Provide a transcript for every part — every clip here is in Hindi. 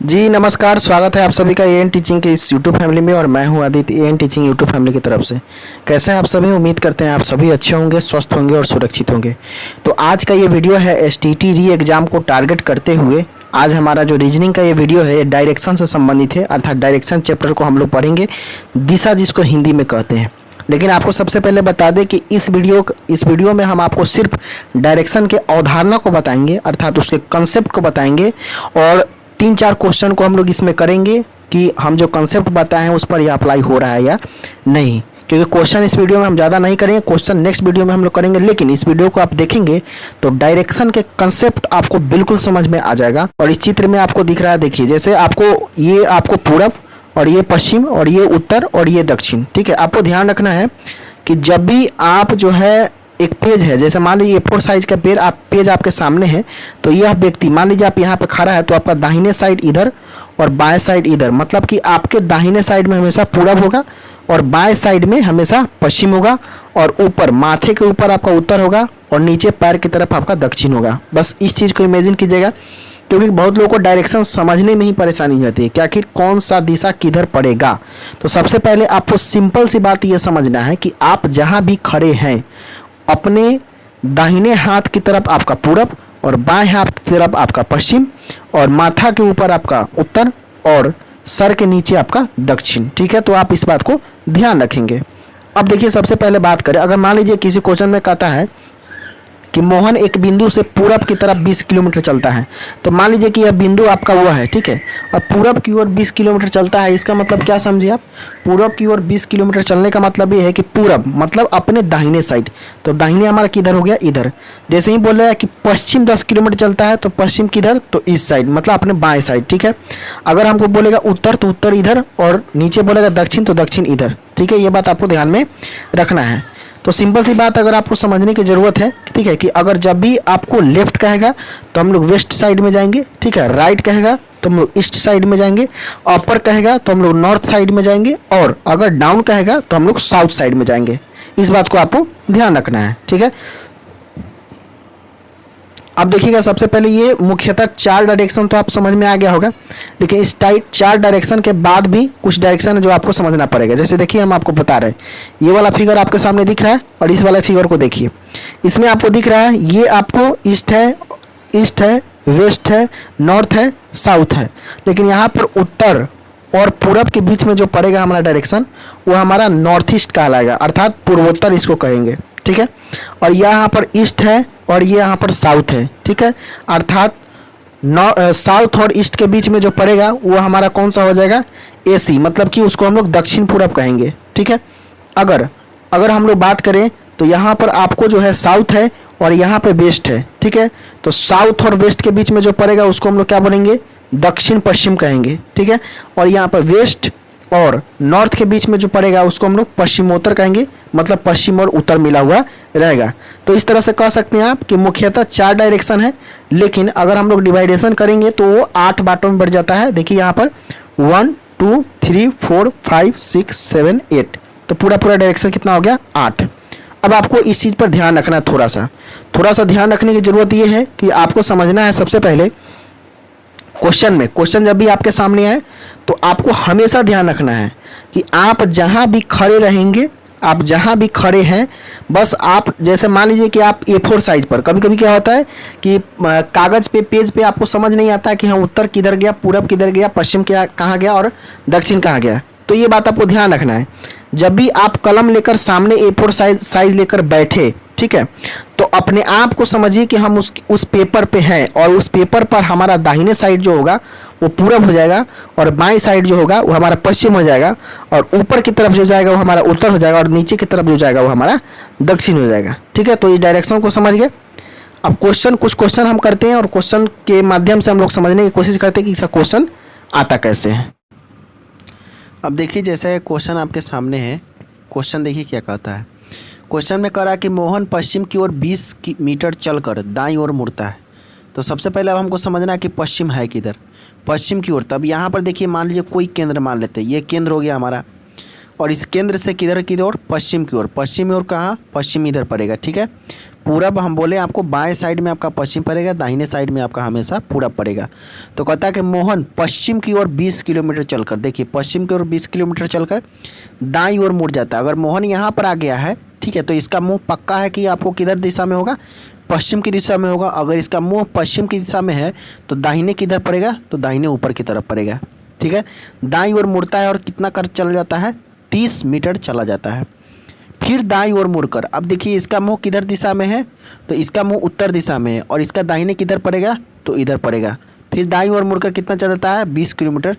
जी नमस्कार, स्वागत है आप सभी का एएन टीचिंग के इस यूट्यूब फैमिली में। और मैं हूं Aditya, an teaching YouTube family की तरफ से। कैसे हैं आप सभी? उम्मीद करते हैं आप सभी अच्छे होंगे, स्वस्थ होंगे और सुरक्षित होंगे। तो आज का ये वीडियो है एसटीटी री एग्ज़ाम को टारगेट करते हुए। आज हमारा जो रीजनिंग का ये वीडियो है, ये डायरेक्शन से संबंधित है, अर्थात डायरेक्शन चैप्टर को हम लोग पढ़ेंगे, दिशा जिसको हिंदी में कहते हैं। लेकिन आपको सबसे पहले बता दें कि इस वीडियो में हम आपको सिर्फ डायरेक्शन के अवधारणा को बताएंगे, अर्थात उसके कंसेप्ट को बताएंगे, और 3-4 क्वेश्चन को हम लोग इसमें करेंगे कि हम जो कंसेप्ट बताए हैं उस पर यह अप्लाई हो रहा है या नहीं। क्योंकि क्वेश्चन इस वीडियो में हम ज़्यादा नहीं करेंगे, क्वेश्चन नेक्स्ट वीडियो में हम लोग करेंगे। लेकिन इस वीडियो को आप देखेंगे तो डायरेक्शन के कंसेप्ट आपको बिल्कुल समझ में आ जाएगा। और इस चित्र में आपको दिख रहा है, देखिए, जैसे आपको पूरब और ये पश्चिम और ये उत्तर और ये दक्षिण, ठीक है। आपको ध्यान रखना है कि जब भी आप जो है एक पेज है, जैसे मान लीजिए A4 साइज का पेज आपके सामने है, तो यह व्यक्ति, मान लीजिए आप यहाँ पे खड़ा है, तो आपका दाहिने साइड इधर और बाएं साइड इधर, मतलब कि आपके दाहिने साइड में हमेशा पूरब होगा और बाएं साइड में हमेशा पश्चिम होगा, और ऊपर माथे के ऊपर आपका उत्तर होगा और नीचे पैर की तरफ आपका दक्षिण होगा। बस इस चीज़ को इमेजिन कीजिएगा, क्योंकि बहुत लोगों को डायरेक्शन समझने में ही परेशानी होती है कि आखिर कौन सा दिशा किधर पड़ेगा। तो सबसे पहले आपको सिंपल सी बात ये समझना है कि आप जहाँ भी खड़े हैं, अपने दाहिने हाथ की तरफ आपका पूरब और बाएं हाथ की तरफ आपका पश्चिम, और माथा के ऊपर आपका उत्तर और सर के नीचे आपका दक्षिण, ठीक है। तो आप इस बात को ध्यान रखेंगे। अब देखिए, सबसे पहले बात करें, अगर मान लीजिए किसी क्वेश्चन में कहता है कि मोहन एक बिंदु से पूरब की तरफ 20 किलोमीटर चलता है, तो मान लीजिए कि यह बिंदु आपका हुआ है, ठीक है, और पूरब की ओर 20 किलोमीटर चलता है। इसका मतलब क्या समझिए आप? पूरब की ओर 20 किलोमीटर चलने का मतलब ये है कि पूरब मतलब अपने दाहिने साइड, तो दाहिने हमारा किधर हो गया? इधर। जैसे ही बोल रहा है कि पश्चिम 10 किलोमीटर चलता है, तो पश्चिम किधर? तो इस साइड, मतलब अपने बाएं साइड, ठीक है। अगर हमको बोलेगा उत्तर, तो उत्तर इधर, और नीचे बोलेगा दक्षिण, तो दक्षिण इधर, ठीक है। ये बात आपको ध्यान में रखना है। तो सिंपल सी बात अगर आपको समझने की ज़रूरत है, ठीक है, कि अगर जब भी आपको लेफ्ट कहेगा तो हम लोग वेस्ट साइड में जाएंगे, ठीक है, राइट कहेगा तो हम लोग ईस्ट साइड में जाएंगे, अपर कहेगा तो हम लोग नॉर्थ साइड में जाएंगे, और अगर डाउन कहेगा तो हम लोग साउथ साइड में जाएंगे। इस बात को आपको ध्यान रखना है, ठीक है। अब देखिएगा, सबसे पहले ये मुख्यतः 4 डायरेक्शन तो आप समझ में आ गया होगा, लेकिन इस 4 डायरेक्शन के बाद भी कुछ डायरेक्शन है जो आपको समझना पड़ेगा। जैसे देखिए, हम आपको बता रहे हैं, ये वाला फिगर आपके सामने दिख रहा है, और इस वाला फिगर को देखिए। इसमें आपको दिख रहा है, ये आपको ईस्ट है, वेस्ट है, नॉर्थ है, साउथ है। लेकिन यहाँ पर उत्तर और पूरब के बीच में जो पड़ेगा हमारा डायरेक्शन, वो हमारा नॉर्थ ईस्ट कहलाएगा, अर्थात पूर्वोत्तर इसको कहेंगे, ठीक है। और यहाँ पर ईस्ट है और ये यहाँ पर साउथ है, ठीक है, अर्थात साउथ और ईस्ट के बीच में जो पड़ेगा वो हमारा कौन सा हो जाएगा? एसी, मतलब कि उसको हम लोग दक्षिण पूरब कहेंगे, ठीक है। अगर हम लोग बात करें तो यहाँ पर आपको जो है साउथ है और यहाँ पे वेस्ट है, ठीक है। तो साउथ और वेस्ट के बीच में जो पड़ेगा उसको हम लोग क्या बोलेंगे? दक्षिण पश्चिम कहेंगे, ठीक है। और यहाँ पर वेस्ट और नॉर्थ के बीच में जो पड़ेगा उसको हम लोग पश्चिमोत्तर कहेंगे, मतलब पश्चिम और उत्तर मिला हुआ रहेगा। तो इस तरह से कह सकते हैं आप कि मुख्यतः 4 डायरेक्शन है, लेकिन अगर हम लोग डिवाइडेशन करेंगे तो वो 8 बाटों में बढ़ जाता है। देखिए यहाँ पर 1 2 3 4 5 6 7 8, तो पूरा डायरेक्शन कितना हो गया? 8। अब आपको इस चीज़ पर ध्यान रखना है, थोड़ा सा ध्यान रखने की ज़रूरत ये है कि आपको समझना है सबसे पहले क्वेश्चन जब भी आपके सामने आए तो आपको हमेशा ध्यान रखना है कि आप जहाँ भी खड़े रहेंगे, आप जहाँ भी खड़े हैं, बस आप, जैसे मान लीजिए कि आप A4 साइज पर, कभी कभी क्या होता है कि कागज़ पे, पेज पे आपको समझ नहीं आता है कि हाँ उत्तर किधर गया, पूरब किधर गया, पश्चिम कहाँ गया और दक्षिण कहाँ गया। तो ये बात आपको ध्यान रखना है। जब भी आप कलम लेकर सामने A4 साइज लेकर बैठे, ठीक है, तो अपने आप को समझिए कि हम उस पेपर पे हैं, और उस पेपर पर हमारा दाहिने साइड जो होगा वो पूरब हो जाएगा, और बाएं साइड जो होगा वो हमारा पश्चिम हो जाएगा, और ऊपर की तरफ जो जाएगा वो हमारा उत्तर हो जाएगा, और नीचे की तरफ जो जाएगा वो हमारा दक्षिण हो जाएगा, ठीक है। तो इस डायरेक्शन को समझ गए। अब कुछ क्वेश्चन हम करते हैं, और क्वेश्चन के माध्यम से हम लोग समझने की कोशिश करते हैं कि इसका क्वेश्चन आता कैसे है। अब देखिए, जैसे क्वेश्चन आपके सामने है, क्वेश्चन देखिए क्या कहता है। क्वेश्चन में कह रहा है कि मोहन पश्चिम की ओर 20 मीटर चलकर दाईं ओर मुड़ता है। तो सबसे पहले अब हमको समझना है कि पश्चिम है किधर? पश्चिम की ओर। तब यहाँ पर देखिए, मान लीजिए कोई केंद्र मान लेते हैं, ये केंद्र हो गया हमारा, और इस केंद्र से किधर की ओर? पश्चिम की ओर। पश्चिम की ओर कहाँ? पश्चिम इधर पड़ेगा, ठीक है। पूरब हम बोले आपको बाएं साइड में आपका पश्चिम पड़ेगा, दाहिने साइड में आपका हमेशा पूरब पड़ेगा। तो कहता है कि मोहन पश्चिम की ओर 20 किलोमीटर चलकर, देखिए पश्चिम की ओर 20 किलोमीटर चलकर दाईं ओर मुड़ जाता है। अगर मोहन यहाँ पर आ गया है, ठीक है, तो इसका मुंह पक्का है कि आपको किधर दिशा में होगा, पश्चिम की दिशा में होगा। अगर इसका मुंह पश्चिम की दिशा में है तो दाहिने किधर पड़ेगा, तो दाहिने ऊपर की तरफ पड़ेगा, ठीक है। दाईं ओर मुड़ता है और कितना कर चला जाता है, 30 मीटर चला जाता है। फिर दाईं ओर मुड़कर, अब देखिए इसका मुंह किधर दिशा में है, तो इसका मुंह उत्तर दिशा में है और इसका दाहिने किधर पड़ेगा, तो इधर पड़ेगा। फिर दाईं ओर मुड़कर कितना चलता है, 20 किलोमीटर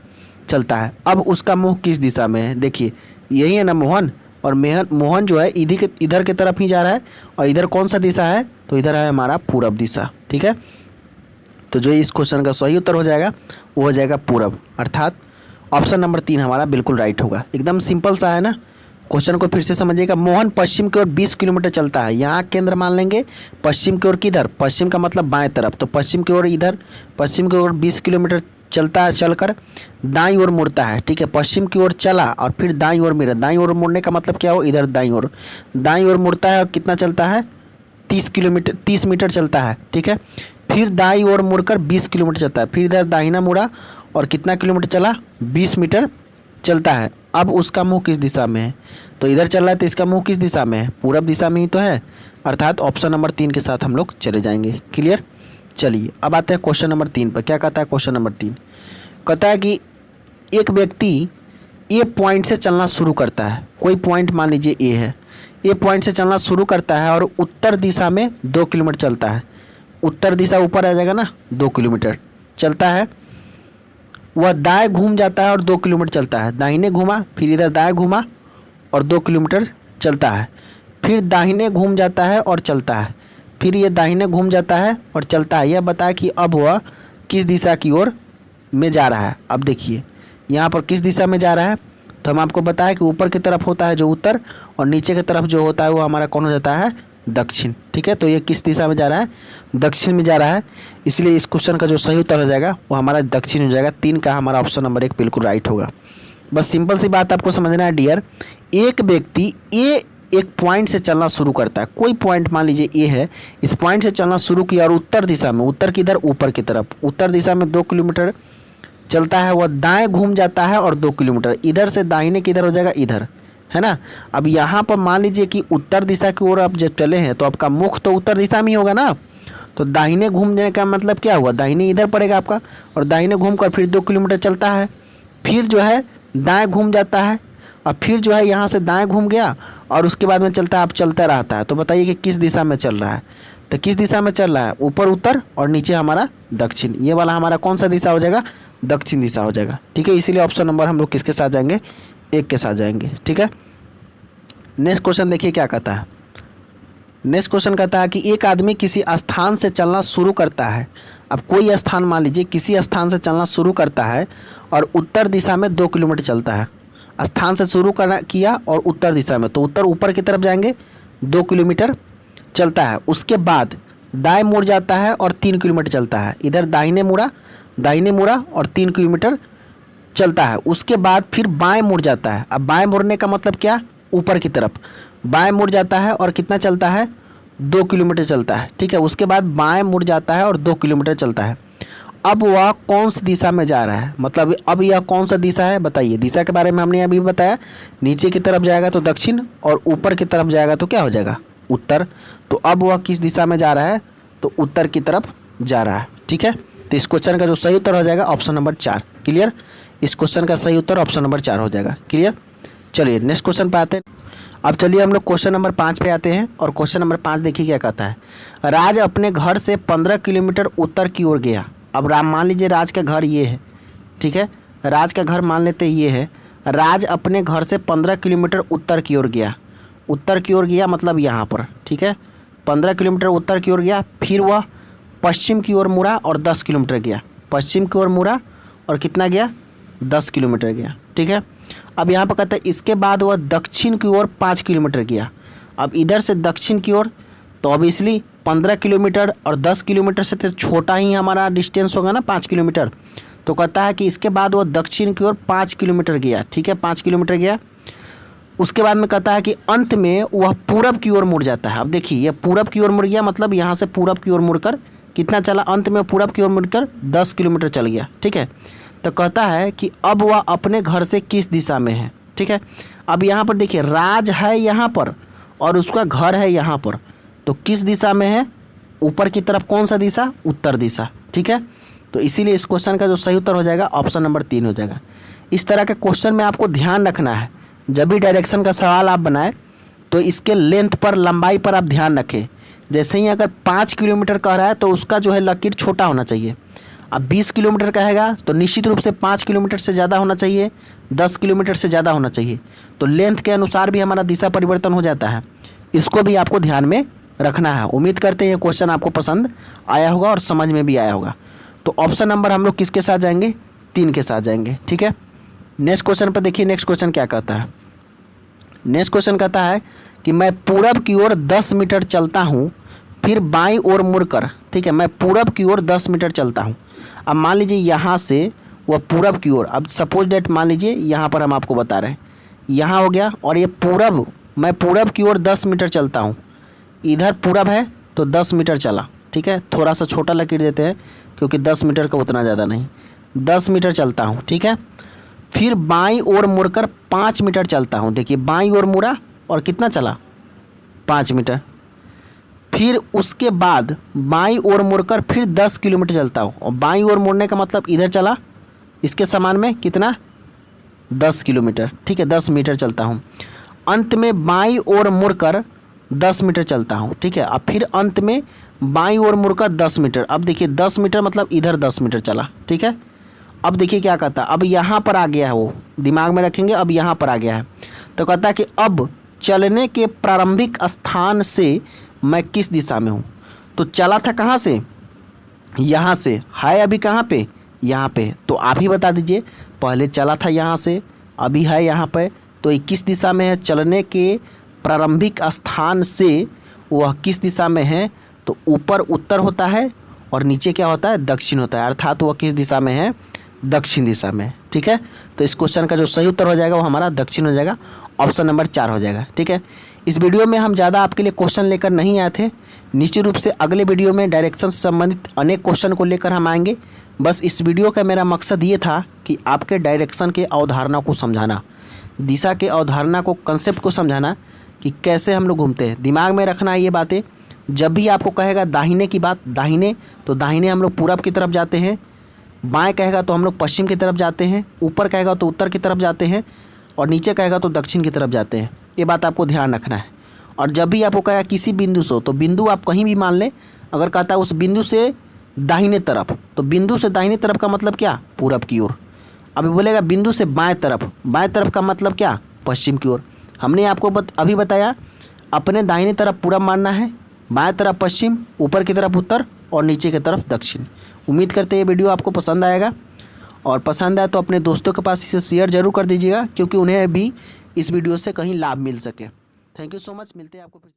चलता है। अब उसका मुंह किस दिशा में है, देखिए यही है ना मोहन, और मोहन जो है इधर की तरफ ही जा रहा है। और इधर कौन सा दिशा है, तो इधर है हमारा पूरब दिशा, ठीक है। तो जो इस क्वेश्चन का सही उत्तर हो जाएगा वो हो जाएगा पूरब, अर्थात ऑप्शन नंबर 3 हमारा बिल्कुल राइट होगा। एकदम सिंपल सा है ना। क्वेश्चन को फिर से समझिएगा। मोहन पश्चिम की ओर 20 किलोमीटर चलता है, यहाँ केंद्र मान लेंगे। पश्चिम की ओर किधर, पश्चिम का मतलब बाएं तरफ, तो पश्चिम की ओर इधर, पश्चिम की ओर 20 किलोमीटर चलता है, चलकर दाईं ओर मुड़ता है, ठीक है। पश्चिम की ओर चला और फिर दाईं ओर मुड़ा। दाईं ओर मुड़ने का मतलब क्या हो, इधर दाईं ओर मुड़ता है और कितना चलता है, 30 मीटर चलता है, ठीक है। फिर दाईं ओर मुड़कर 20 किलोमीटर चलता है। फिर इधर दाहिना मुड़ा और कितना किलोमीटर चला, 20 मीटर चलता है। अब उसका मुंह किस दिशा में है, तो इधर चल रहा है, तो इसका मुंह किस दिशा में है, पूरब दिशा में ही तो है, अर्थात ऑप्शन नंबर 3 के साथ हम लोग चले जाएंगे। क्लियर। चलिए अब आते हैं क्वेश्चन नंबर 3 पर। क्या कहता है क्वेश्चन नंबर 3, कहता है कि एक व्यक्ति ए पॉइंट से चलना शुरू करता है। कोई पॉइंट मान लीजिए ए है, ए पॉइंट से चलना शुरू करता है और उत्तर दिशा में 2 किलोमीटर चलता है। उत्तर दिशा ऊपर आ जाएगा ना, 2 किलोमीटर चलता है। वह दाएं घूम जाता है और 2 किलोमीटर चलता है। दाहिने घूमा, फिर इधर दाएं घूमा और 2 किलोमीटर चलता है। फिर दाहिने घूम जाता है और चलता है। फिर ये दाहिने घूम जाता है और चलता है। यह बताया कि अब वह किस दिशा की ओर में जा रहा है। अब देखिए यहाँ पर किस दिशा में जा रहा है, तो हम आपको बताया कि ऊपर की तरफ होता है जो उत्तर, और नीचे की तरफ जो होता है वो हमारा कौन हो जाता है, दक्षिण, ठीक है। तो ये किस दिशा में जा रहा है, दक्षिण में जा रहा है। इसलिए इस क्वेश्चन का जो सही उत्तर हो जाएगा वो हमारा दक्षिण हो जाएगा। 3 का हमारा ऑप्शन नंबर 1 बिल्कुल राइट होगा। बस सिंपल सी बात आपको समझना है डियर। एक व्यक्ति एक पॉइंट से चलना शुरू करता है। कोई पॉइंट मान लीजिए ए है, इस पॉइंट से चलना शुरू किया और उत्तर दिशा में, उत्तर किधर, ऊपर की तरफ, उत्तर दिशा में 2 किलोमीटर चलता है। वह दाएं घूम जाता है और 2 किलोमीटर, इधर से दाहिने किधर हो जाएगा, इधर, है ना। अब यहाँ पर मान लीजिए कि उत्तर दिशा की ओर आप जब चले हैं तो आपका मुख तो उत्तर दिशा में ही होगा ना। तो दाहिने घूमने का मतलब क्या हुआ, दाहिने इधर पड़ेगा आपका, और दाहिने घूमकर फिर 2 किलोमीटर चलता है। फिर जो है दाएं घूम जाता है और फिर जो है यहाँ से दाएं घूम गया और उसके बाद में चलता है, आप चलता रहता है। तो बताइए कि किस दिशा में चल रहा है, तो किस दिशा में चल रहा है, ऊपर उत्तर और नीचे हमारा दक्षिण। ये वाला हमारा कौन सा दिशा हो जाएगा, दक्षिण दिशा हो जाएगा, ठीक है। इसीलिए ऑप्शन नंबर हम लोग किसके साथ जाएंगे, 1 के साथ जाएंगे, ठीक है। नेक्स्ट क्वेश्चन देखिए क्या कहता है। नेक्स्ट क्वेश्चन कहता है कि एक आदमी किसी स्थान से चलना शुरू करता है। अब कोई स्थान मान लीजिए, किसी स्थान से चलना शुरू करता है और उत्तर दिशा में 2 किलोमीटर चलता है। स्थान से शुरू किया और उत्तर दिशा में, तो उत्तर ऊपर की तरफ जाएंगे, 2 किलोमीटर चलता है। उसके बाद दाएं मुड़ जाता है और 3 किलोमीटर चलता है। इधर दाहिने मुड़ा और 3 किलोमीटर चलता है। उसके बाद फिर बाएं मुड़ जाता है। अब बाएं मुड़ने का मतलब क्या, ऊपर की तरफ बाएं मुड़ जाता है और कितना चलता है, 2 किलोमीटर चलता है, ठीक है। उसके बाद बाएं मुड़ जाता है और 2 किलोमीटर चलता है। अब वह कौन सी दिशा में जा रहा है, मतलब अब यह कौन सा दिशा है, बताइए। दिशा के बारे में हमने अभी बताया, नीचे की तरफ जाएगा तो दक्षिण और ऊपर की तरफ जाएगा तो क्या हो जाएगा, उत्तर। तो अब वह किस दिशा में जा रहा है, तो उत्तर की तरफ जा रहा है, ठीक है। तो इस क्वेश्चन का जो सही उत्तर हो जाएगा ऑप्शन नंबर 4। क्लियर। इस क्वेश्चन का सही उत्तर ऑप्शन नंबर 4 हो जाएगा। क्लियर। चलिए नेक्स्ट क्वेश्चन पे आते हैं। अब चलिए हम लोग क्वेश्चन नंबर 5 पे आते हैं। और क्वेश्चन नंबर 5 देखिए क्या कहता है। राज अपने घर से 15 किलोमीटर उत्तर की ओर गया। अब मान लीजिए राज का घर ये है, ठीक है। राज का घर मान लेते ये है। राज अपने घर से 15 किलोमीटर उत्तर की ओर गया। उत्तर की ओर गया मतलब यहाँ पर, ठीक है। 15 किलोमीटर उत्तर की ओर गया। फिर वह पश्चिम की ओर मुड़ा और 10 किलोमीटर गया। पश्चिम की ओर मुड़ा और कितना गया, 10 किलोमीटर गया, ठीक है। अब यहाँ पर कहते हैं इसके बाद वह दक्षिण की ओर 5 किलोमीटर गया। अब इधर से दक्षिण की ओर तो ऑब्वियसली 15 किलोमीटर और 10 किलोमीटर से तो छोटा ही हमारा डिस्टेंस होगा ना, 5 किलोमीटर। तो कहता है कि इसके बाद वह दक्षिण की ओर 5 किलोमीटर गया, ठीक है। 5 किलोमीटर गया। उसके बाद में कहता है कि अंत में वह पूरब की ओर मुड़ जाता है। अब देखिए ये पूरब की ओर मुड़ गया, मतलब यहाँ से पूरब की ओर मुड़कर कितना चला, अंत में पूरब की ओर मुड़कर 10 किलोमीटर चल गया। ठीक है, तो कहता है कि अब वह अपने घर से किस दिशा में है। ठीक है, अब यहाँ पर देखिए राज है यहाँ पर और उसका घर है यहाँ पर, तो किस दिशा में है, ऊपर की तरफ कौन सा दिशा, उत्तर दिशा। ठीक है, तो इसीलिए इस क्वेश्चन का जो सही उत्तर हो जाएगा ऑप्शन नंबर 3 हो जाएगा। इस तरह के क्वेश्चन में आपको ध्यान रखना है, जब भी डायरेक्शन का सवाल आप बनाएं तो इसके लेंथ पर, लंबाई पर आप ध्यान रखें। जैसे ही अगर 5 किलोमीटर कह रहा है तो उसका जो है लकीर छोटा होना चाहिए। अब 20 किलोमीटर कहेगा तो निश्चित रूप से 5 किलोमीटर से ज़्यादा होना चाहिए, 10 किलोमीटर से ज़्यादा होना चाहिए। तो लेंथ के अनुसार भी हमारा दिशा परिवर्तन हो जाता है, इसको भी आपको ध्यान में रखना है। उम्मीद करते हैं ये क्वेश्चन आपको पसंद आया होगा और समझ में भी आया होगा। तो ऑप्शन नंबर हम लोग किसके साथ जाएंगे, 3 के साथ जाएंगे। ठीक है, नेक्स्ट क्वेश्चन पर देखिए, नेक्स्ट क्वेश्चन क्या कहता है। नेक्स्ट क्वेश्चन कहता है कि मैं पूरब की ओर 10 मीटर चलता हूँ, फिर बाईं ओर मुड़कर, ठीक है, मैं पूरब की ओर 10 मीटर चलता हूँ। अब मान लीजिए यहाँ से वह पूरब की ओर, अब सपोज डेट मान लीजिए यहाँ पर हम आपको बता रहे हैं, यहाँ हो गया और ये पूरब, मैं पूरब की ओर 10 मीटर चलता हूँ। इधर पूरब है तो 10 मीटर चला। ठीक है, थोड़ा सा छोटा लकीर देते हैं क्योंकि 10 मीटर का उतना ज़्यादा नहीं, 10 मीटर चलता हूँ। ठीक है, फिर बाईं ओर मुड़कर 5 मीटर चलता हूँ। देखिए बाईं ओर मुड़ा और कितना चला, 5 मीटर। फिर उसके बाद बाईं ओर मुड़कर फिर 10 किलोमीटर चलता हूँ, और बाईं ओर मुड़ने का मतलब इधर चला, इसके समान में कितना, 10 किलोमीटर। ठीक है, 10 मीटर चलता हूँ। अंत में बाईं ओर मुड़कर 10 मीटर चलता हूँ। ठीक है, अब फिर अंत में बाईं ओर मुड़कर 10 मीटर। अब देखिए 10 मीटर मतलब इधर 10 मीटर चला। ठीक है, अब देखिए क्या कहता है, अब यहाँ पर आ गया है, वो दिमाग में रखेंगे, अब यहाँ पर आ गया है। तो कहता है कि अब चलने के प्रारंभिक स्थान से मैं किस दिशा में हूँ। तो चला था कहाँ से, यहाँ से, है अभी कहाँ पे, यहाँ पे। तो आप ही बता दीजिए, पहले चला था यहाँ से, अभी है यहाँ पे, तो ये किस दिशा में है, चलने के प्रारंभिक स्थान से वह किस दिशा में है। तो ऊपर उत्तर होता है और नीचे क्या होता है, दक्षिण होता है, अर्थात वह किस दिशा में है, दक्षिण दिशा में। ठीक है, तो इस क्वेश्चन का जो सही उत्तर हो जाएगा वो हमारा दक्षिण हो जाएगा, ऑप्शन नंबर 4 हो जाएगा। ठीक है, इस वीडियो में हम ज़्यादा आपके लिए क्वेश्चन लेकर नहीं आए थे, निश्चित रूप से अगले वीडियो में डायरेक्शन से संबंधित अनेक क्वेश्चन को लेकर हम आएंगे। बस इस वीडियो का मेरा मकसद ये था कि आपके डायरेक्शन के अवधारणा को समझाना, दिशा के अवधारणा को, कंसेप्ट को समझाना कि कैसे हम लोग घूमते हैं। दिमाग में रखना है ये बातें, जब भी आपको कहेगा दाहिने की बात, दाहिने, तो दाहिने हम लोग पूरब की तरफ जाते हैं, बाएं कहेगा तो हम लोग पश्चिम की तरफ जाते हैं, ऊपर कहेगा तो उत्तर की तरफ जाते हैं, और नीचे कहेगा तो दक्षिण की तरफ जाते हैं। ये बात आपको ध्यान रखना है। और जब भी आपको कहेगा किसी बिंदु से, तो बिंदु आप कहीं भी मान लें, अगर कहता है उस बिंदु से दाहिने तरफ, तो बिंदु से दाहिने तरफ का मतलब क्या, पूरब की ओर। अभी बोलेगा बिंदु से बाएं तरफ, बाएं तरफ का मतलब क्या, पश्चिम की ओर। हमने आपको अभी बताया, अपने दाहिने तरफ पूरब मानना है, बाएं तरफ पश्चिम, ऊपर की तरफ उत्तर और नीचे की तरफ दक्षिण। उम्मीद करते हैं ये वीडियो आपको पसंद आएगा, और पसंद आए तो अपने दोस्तों के पास इसे शेयर जरूर कर दीजिएगा, क्योंकि उन्हें भी इस वीडियो से कहीं लाभ मिल सके। थैंक यू सो मच, मिलते हैं आपको फिर।